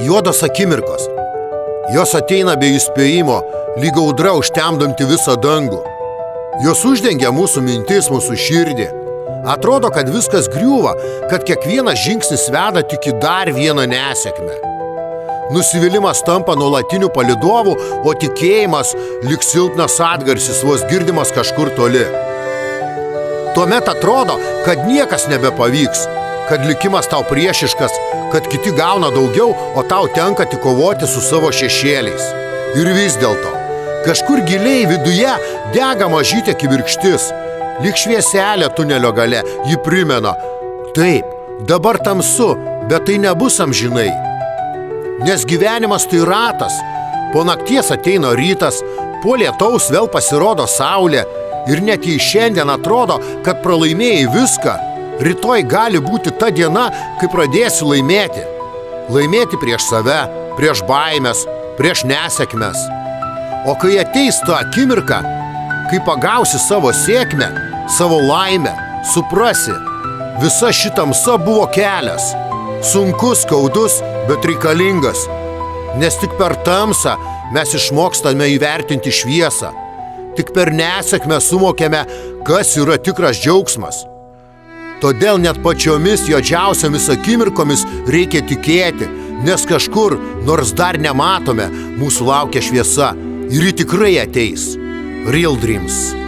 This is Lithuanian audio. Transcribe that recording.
Juodos akimirkos. Jos ateina be įspėjimo, lyg audra užtemdanti visą dangų. Jos uždengia mūsų mintis, mūsų širdį. Atrodo, kad viskas griūva, kad kiekvienas žingsnis veda tik į dar vieną nesėkmę. Nusivylimas tampa nuolatiniu palydovu, o tikėjimas lyg silpnas atgarsis vos girdimas kažkur toli. Tuomet atrodo, kad niekas nebepavyks, kad likimas tau priešiškas, kad kiti gauna daugiau, o tau tenka tik kovoti su savo šešėliais. Ir vis dėlto, kažkur giliai viduje dega mažytė kibirkštis. Lyg švieselė tunelio gale, ji primena: taip, dabar tamsu, bet tai nebus amžinai. Nes gyvenimas tai ratas. Po nakties ateina rytas, po lietaus vėl pasirodo saulė. Ir net jei šiandien atrodo, kad pralaimėjai viską, rytoj gali būti ta diena, kai pradėsi laimėti. Laimėti prieš save, prieš baimės, prieš nesėkmes. O kai ateis ta akimirka, kai pagausi savo sėkmę, savo laimę, suprasi, visa ši tamsa buvo kelias. Sunkus, skaudus, bet reikalingas. Nes tik per tamsą mes išmokstame įvertinti šviesą. Tik per nesėkmę suvokiame, kas yra tikras džiaugsmas. Todėl net pačiomis juodžiausiamis akimirkomis reikia tikėti, nes kažkur, nors dar nematome, mūsų laukia šviesa ir ji tikrai ateis. Real Dreams.